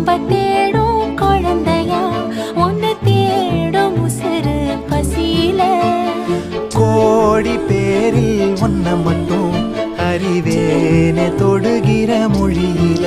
நம்ம தேடும் குழந்தையா ஒன்னு தேடும் உசுறு பசியில கோடி பேரில் ஒன்ன மட்டும் அறிவேனே தொடுகிற மொழியில